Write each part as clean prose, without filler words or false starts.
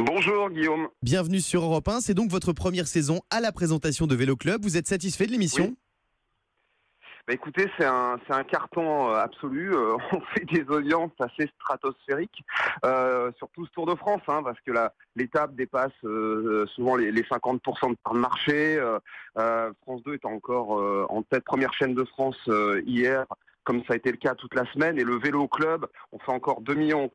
Bonjour Guillaume. Bienvenue sur Europe 1, c'est donc votre première saison à la présentation de Vélo Club. Vous êtes satisfait de l'émission? Oui. Écoutez, c'est un carton absolu. On fait des audiences assez stratosphériques, surtout ce Tour de France, parce que l'étape dépasse souvent les 50% de part de marché. France 2 est encore en tête, première chaîne de France hier, comme ça a été le cas toute la semaine. Et le Vélo Club, on fait encore 2,4 millions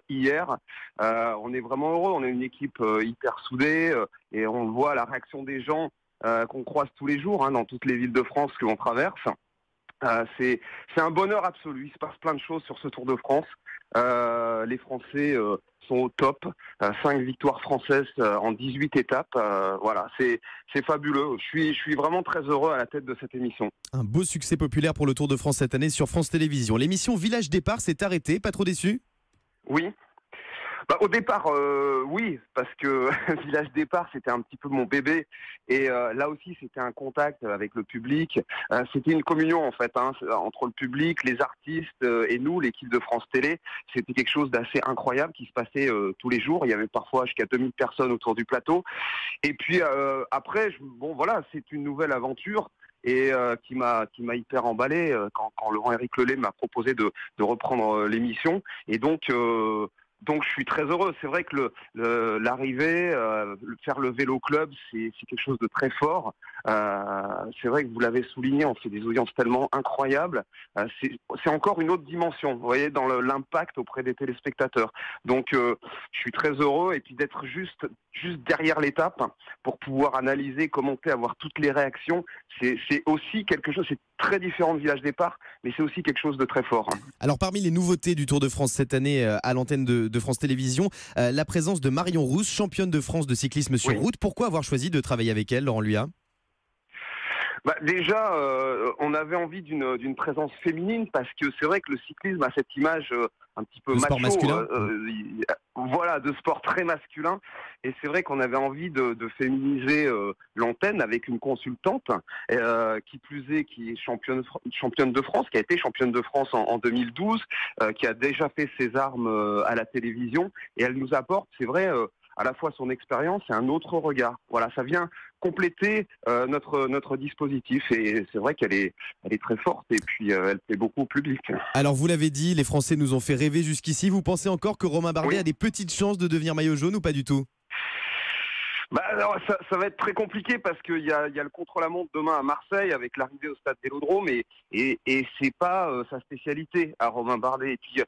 hier. On est vraiment heureux, on est une équipe hyper soudée et on voit la réaction des gens qu'on croise tous les jours dans toutes les villes de France que l'on traverse. C'est un bonheur absolu, il se passe plein de choses sur ce Tour de France. Les Français sont au top, 5 victoires françaises en 18 étapes. Voilà, c'est fabuleux. Je suis vraiment très heureux à la tête de cette émission. Un beau succès populaire pour le Tour de France cette année sur France Télévisions. L'émission Village Départ s'est arrêtée, pas trop déçu? Oui. Au départ, oui, parce que Village Départ, c'était un petit peu mon bébé. Et là aussi, c'était un contact avec le public. C'était une communion, en fait, entre le public, les artistes et nous, l'équipe de France Télé. C'était quelque chose d'assez incroyable qui se passait tous les jours. Il y avait parfois jusqu'à 2000 personnes autour du plateau. Et puis après, voilà, c'est une nouvelle aventure. Et qui m'a hyper emballé quand Laurent-Éric Lelay m'a proposé de reprendre l'émission. Et donc je suis très heureux. C'est vrai que l'arrivée, faire le Vélo Club, c'est quelque chose de très fort. C'est vrai que vous l'avez souligné, on fait des audiences tellement incroyables. C'est encore une autre dimension, vous voyez, dans l'impact auprès des téléspectateurs. Donc je suis très heureux et puis d'être juste derrière l'étape pour pouvoir analyser, commenter, avoir toutes les réactions. C'est aussi quelque chose, c'est très différent de Village Départ, mais c'est aussi quelque chose de très fort. Alors parmi les nouveautés du Tour de France cette année à l'antenne de France Télévisions, la présence de Marion Rousse, championne de France de cyclisme sur route. Pourquoi avoir choisi de travailler avec elle, Laurent Luyat? Déjà, on avait envie d'une présence féminine parce que c'est vrai que le cyclisme a cette image un petit peu sport masculin. Voilà, de sport très masculin. Et c'est vrai qu'on avait envie de féminiser l'antenne avec une consultante qui plus est, qui est championne de France, qui a été championne de France en 2012, qui a déjà fait ses armes à la télévision. Et elle nous apporte, c'est vrai, à la fois son expérience et un autre regard. Voilà, ça vient compléter notre dispositif et c'est vrai qu'elle est très forte et puis elle plaît beaucoup au public. Alors vous l'avez dit, les Français nous ont fait rêver jusqu'ici. Vous pensez encore que Romain Bardet a des petites chances de devenir maillot jaune ou pas du tout? Alors, ça va être très compliqué parce qu'il y a le contre-la-montre demain à Marseille avec l'arrivée au stade Vélodrome et c'est pas sa spécialité à Romain Bardet. Et puis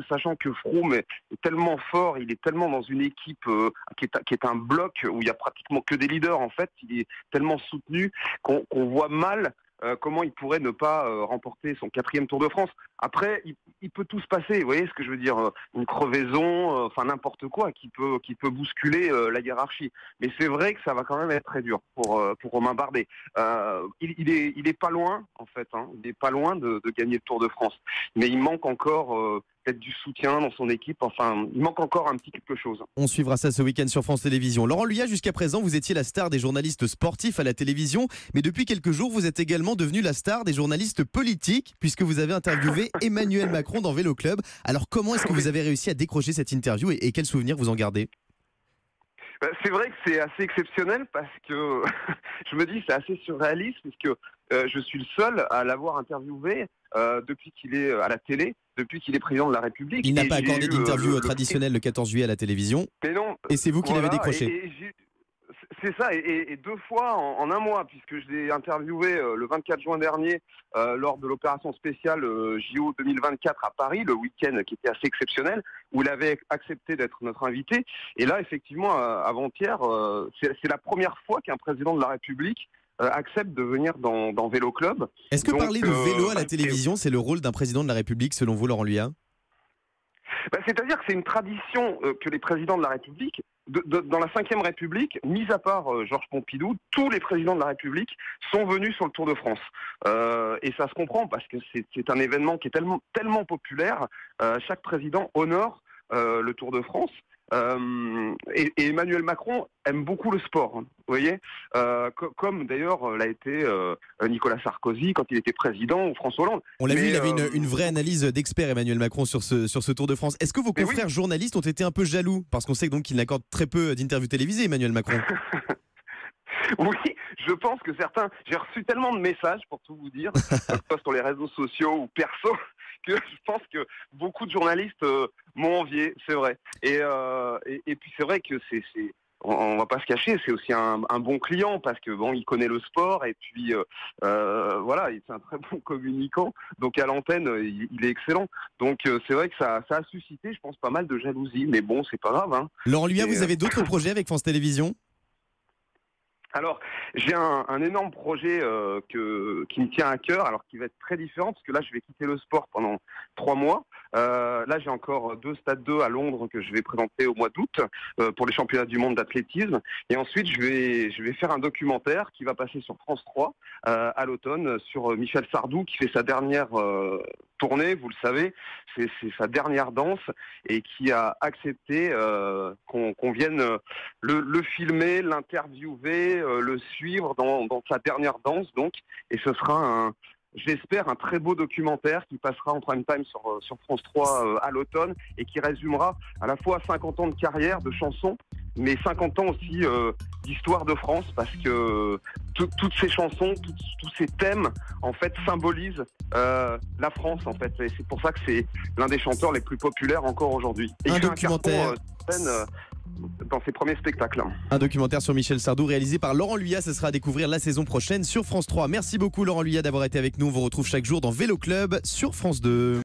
sachant que Froome est tellement fort, il est tellement dans une équipe qui est un bloc où il y a pratiquement que des leaders en fait. Il est tellement soutenu qu'on voit mal comment il pourrait ne pas remporter son 4e Tour de France. Après, il peut tout se passer, vous voyez ce que je veux dire, une crevaison, enfin n'importe quoi qui peut bousculer la hiérarchie. Mais c'est vrai que ça va quand même être très dur pour Romain Bardet. Il est pas loin, en fait, il est pas loin de gagner le Tour de France. Mais il manque encore peut-être du soutien dans son équipe, enfin, il manque encore un petit quelque chose. On suivra ça ce week-end sur France Télévisions. Laurent Luyat, jusqu'à présent, vous étiez la star des journalistes sportifs à la télévision, mais depuis quelques jours, vous êtes également devenu la star des journalistes politiques, puisque vous avez interviewé Emmanuel Macron dans Vélo Club. Alors comment est-ce que vous avez réussi à décrocher cette interview et quels souvenirs vous en gardez? C'est vrai que c'est assez exceptionnel parce que je me dis c'est assez surréaliste puisque je suis le seul à l'avoir interviewé depuis qu'il est à la télé, depuis qu'il est président de la République. Il n'a pas accordé d'interview traditionnelle le 14 juillet à la télévision. Mais non, et c'est vous qui l'avez décroché. C'est ça, et 2 fois en un mois, puisque je l'ai interviewé le 24 juin dernier lors de l'opération spéciale JO 2024 à Paris, le week-end qui était assez exceptionnel, où il avait accepté d'être notre invité. Et là, effectivement, avant-hier, c'est la première fois qu'un président de la République accepte de venir dans Vélo Club. Est-ce que parler de vélo à la télévision, c'est le rôle d'un président de la République, selon vous, Laurent Luyat? C'est-à-dire que c'est une tradition que les présidents de la République, dans la Ve République, mis à part Georges Pompidou, tous les présidents de la République sont venus sur le Tour de France. Et ça se comprend parce que c'est un événement qui est tellement populaire. Chaque président honore le Tour de France. Et Emmanuel Macron aime beaucoup le sport, hein, vous voyez, comme d'ailleurs l'a été Nicolas Sarkozy quand il était président ou François Hollande. On l'a vu, il avait une vraie analyse d'expert, Emmanuel Macron, sur ce Tour de France. Est-ce que vos confrères journalistes ont été un peu jaloux? Parce qu'on sait donc qu'il n'accorde très peu d'interviews télévisées, Emmanuel Macron. Oui, je pense que certains... J'ai reçu tellement de messages, pour tout vous dire, soit sur les réseaux sociaux ou perso, que je pense que beaucoup de journalistes m'ont envié, c'est vrai. Et puis c'est vrai que on va pas se cacher, c'est aussi un bon client parce que bon, il connaît le sport et puis voilà, c'est un très bon communicant. Donc à l'antenne, il est excellent. Donc c'est vrai que ça a suscité, je pense, pas mal de jalousie. Mais bon, c'est pas grave. Hein. Laurent Luyat, vous avez d'autres projets avec France Télévisions? Alors, j'ai un énorme projet qui me tient à cœur, alors qui va être très différent, parce que là, je vais quitter le sport pendant 3 mois. Là, j'ai encore 2 Stade 2 à Londres que je vais présenter au mois d'août pour les championnats du monde d'athlétisme. Et ensuite, je vais faire un documentaire qui va passer sur France 3 à l'automne sur Michel Sardou, qui fait sa dernière tournée, vous le savez, c'est sa dernière danse, et qui a accepté qu'on vienne le filmer, l'interviewer, le suivre dans sa dernière danse, donc, et ce sera j'espère un très beau documentaire qui passera en prime time sur France 3 à l'automne et qui résumera à la fois 50 ans de carrière, de chansons, mais 50 ans aussi d'histoire de France, parce que toutes ces chansons, tous ces thèmes, en fait, symbolisent la France, en fait. Et c'est pour ça que c'est l'un des chanteurs les plus populaires encore aujourd'hui. Et un documentaire dans ses premiers spectacles. Un documentaire sur Michel Sardou réalisé par Laurent Luyat, ce sera à découvrir la saison prochaine sur France 3. Merci beaucoup Laurent Luyat d'avoir été avec nous. On vous retrouve chaque jour dans Vélo Club sur France 2.